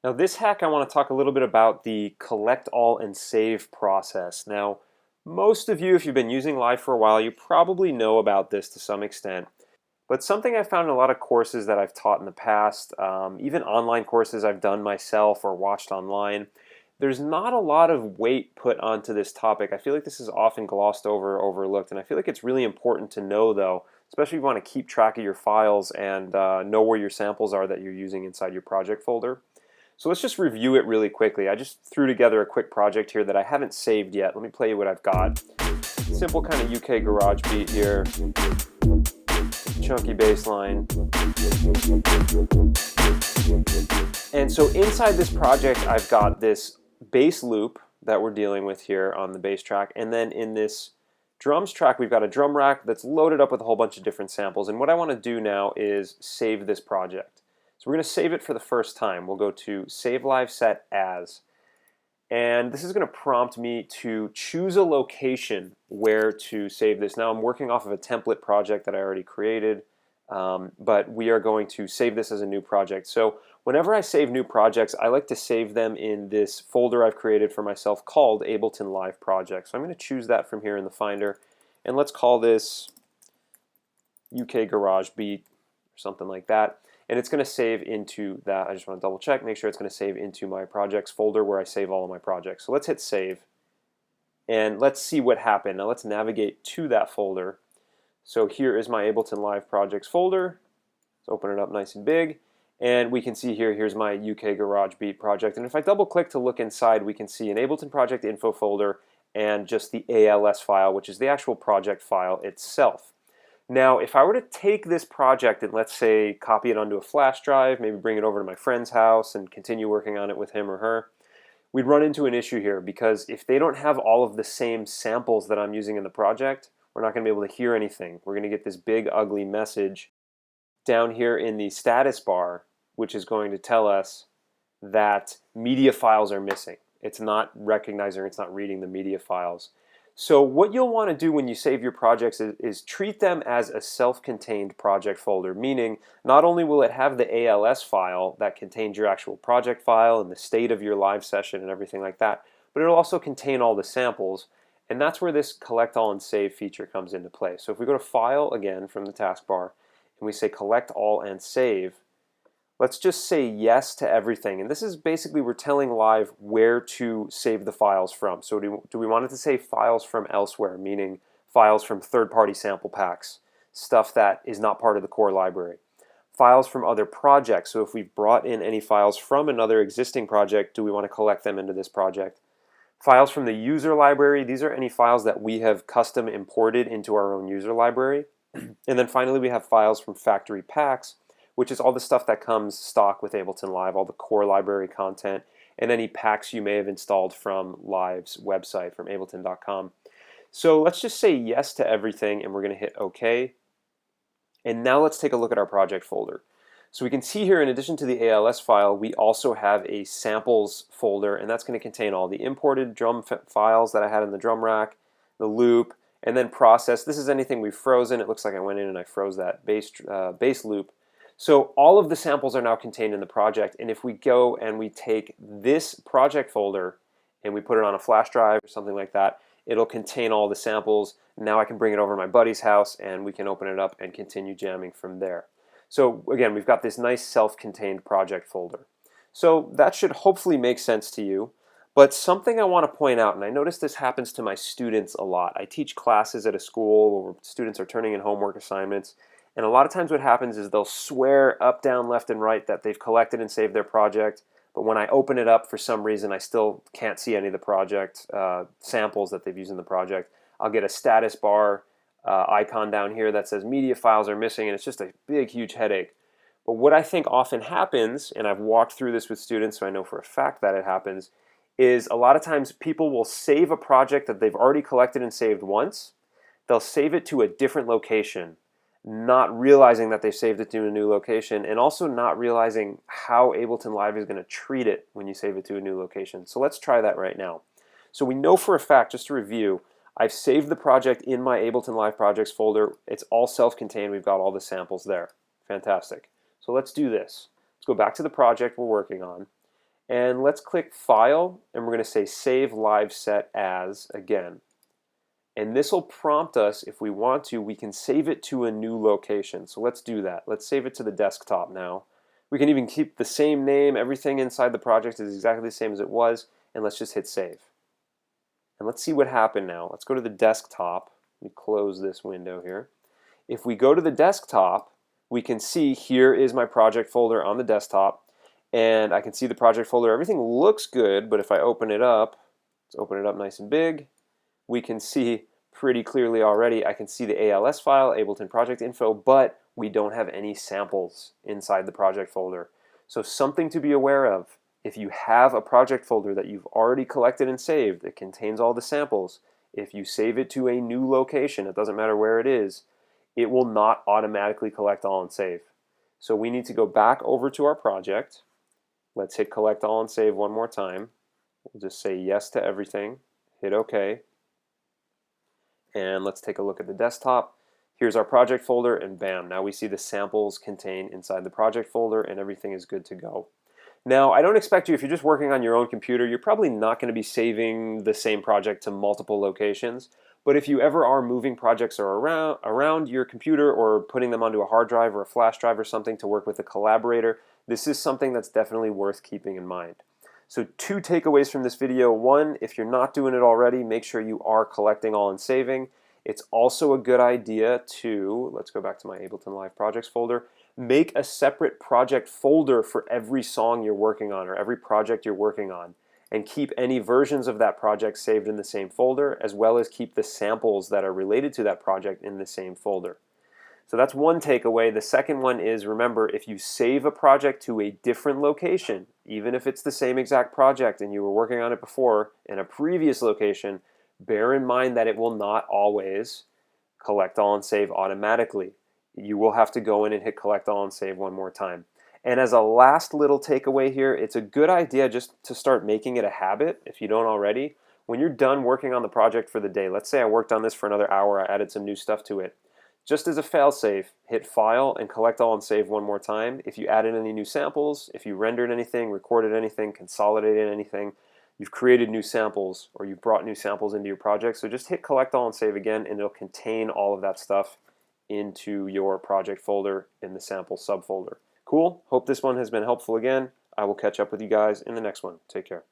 Now this hack I want to talk a little bit about the collect all and save process. Now most of you, if you've been using Live for a while, you probably know about this to some extent. But something I've found in a lot of courses that I've taught in the past, even online courses I've done myself or watched online, there's not a lot of weight put onto this topic. I feel like this is often glossed over or overlooked, and I feel like it's really important to know though, especially if you want to keep track of your files and know where your samples are that you're using inside your project folder. So let's just review it really quickly. I just threw together a quick project here that I haven't saved yet. Let me play you what I've got. Simple kind of UK garage beat here. Chunky bass line. And so inside this project, I've got this bass loop that we're dealing with here on the bass track. And then in this drums track, we've got a drum rack that's loaded up with a whole bunch of different samples. And what I want to do now is save this project. So we're going to save it for the first time. We'll go to Save Live Set As. And this is going to prompt me to choose a location where to save this. Now I'm working off of a template project that I already created, but we are going to save this as a new project. So whenever I save new projects, I like to save them in this folder I've created for myself called Ableton Live Project. So I'm going to choose that from here in the Finder, and let's call this UK Garage Beat or something like that. And it's going to save into that. I just want to double check, make sure it's going to save into my projects folder where I save all of my projects. So let's hit save and let's see what happened. Now let's navigate to that folder. So here is my Ableton Live Projects folder. Let's open it up nice and big. And we can see here, here's my UK Garage Beat project. And if I double click to look inside, we can see an Ableton Project Info folder and just the ALS file, which is the actual project file itself. Now, if I were to take this project and let's say copy it onto a flash drive, maybe bring it over to my friend's house and continue working on it with him or her, we'd run into an issue here because if they don't have all of the same samples that I'm using in the project, we're not going to be able to hear anything. We're going to get this big ugly message down here in the status bar, which is going to tell us that media files are missing. It's not recognizing, it's not reading the media files. So what you'll want to do when you save your projects is treat them as a self-contained project folder, meaning not only will it have the ALS file that contains your actual project file and the state of your live session and everything like that, but it'll also contain all the samples, and that's where this collect all and save feature comes into play. So if we go to File again from the taskbar and we say collect all and save, let's just say yes to everything. And this is basically we're telling Live where to save the files from. So do we want it to save files from elsewhere, meaning files from third-party sample packs, stuff that is not part of the core library. Files from other projects. So if we've brought in any files from another existing project, do we want to collect them into this project? Files from the user library. These are any files that we have custom imported into our own user library. And then finally we have files from factory packs, which is all the stuff that comes stock with Ableton Live, all the core library content, and any packs you may have installed from Live's website, from ableton.com. So let's just say yes to everything, and we're going to hit OK. And now let's take a look at our project folder. So we can see here, in addition to the ALS file, we also have a samples folder, and that's going to contain all the imported drum files that I had in the drum rack, the loop, and then process. This is anything we've frozen. It looks like I went in and I froze that bass loop. So all of the samples are now contained in the project, and if we go and we take this project folder and we put it on a flash drive or something like that, it'll contain all the samples. Now I can bring it over to my buddy's house and we can open it up and continue jamming from there. So again, we've got this nice self-contained project folder. So that should hopefully make sense to you. But something I want to point out, and I notice this happens to my students a lot. I teach classes at a school where students are turning in homework assignments. And a lot of times what happens is they'll swear up, down, left, and right that they've collected and saved their project, but when I open it up for some reason I still can't see any of the project samples that they've used in the project. I'll get a status bar icon down here that says media files are missing, and it's just a big huge headache. But what I think often happens, and I've walked through this with students so I know for a fact that it happens, is a lot of times people will save a project that they've already collected and saved once. They'll save it to a different location, not realizing that they've saved it to a new location, and also not realizing how Ableton Live is going to treat it when you save it to a new location. So let's try that right now. So we know for a fact, just to review, I've saved the project in my Ableton Live Projects folder. It's all self-contained. We've got all the samples there. Fantastic. So let's do this. Let's go back to the project we're working on, And let's click File, and we're going to say Save Live Set As again. And this will prompt us, if we want to, we can save it to a new location. So let's do that. Let's save it to the desktop now. We can even keep the same name. Everything inside the project is exactly the same as it was. And let's just hit Save. And let's see what happened now. Let's go to the desktop. Let me close this window here. If we go to the desktop, we can see here is my project folder on the desktop. And I can see the project folder. Everything looks good, but if I open it up, let's open it up nice and big, we can see pretty clearly already, I can see the ALS file, Ableton Project Info, but we don't have any samples inside the project folder. So something to be aware of, if you have a project folder that you've already collected and saved that contains all the samples, if you save it to a new location, it doesn't matter where it is, it will not automatically collect all and save. So we need to go back over to our project. Let's hit Collect All and Save one more time. We'll just say yes to everything, hit OK. And let's take a look at the desktop. Here's our project folder, and bam, now we see the samples contained inside the project folder and everything is good to go. Now, I don't expect you, if you're just working on your own computer, you're probably not going to be saving the same project to multiple locations. But if you ever are moving projects around your computer or putting them onto a hard drive or a flash drive or something to work with a collaborator, this is something that's definitely worth keeping in mind. So 2 takeaways from this video. 1, if you're not doing it already, make sure you are collecting all and saving. It's also a good idea to, let's go back to my Ableton Live Projects folder, make a separate project folder for every song you're working on or every project you're working on, and keep any versions of that project saved in the same folder, as well as keep the samples that are related to that project in the same folder. So that's one takeaway. The second one is, remember, if you save a project to a different location, even if it's the same exact project and you were working on it before in a previous location, bear in mind that it will not always collect all and save automatically. You will have to go in and hit Collect All and Save one more time. And as a last little takeaway here, it's a good idea just to start making it a habit, if you don't already. When you're done working on the project for the day, let's say I worked on this for another hour, I added some new stuff to it. Just as a failsafe, hit File and Collect All and Save one more time. If you added any new samples, if you rendered anything, recorded anything, consolidated anything, you've created new samples or you've brought new samples into your project, so just hit Collect All and Save again and it'll contain all of that stuff into your project folder in the sample subfolder. Cool? Hope this one has been helpful again. I will catch up with you guys in the next one. Take care.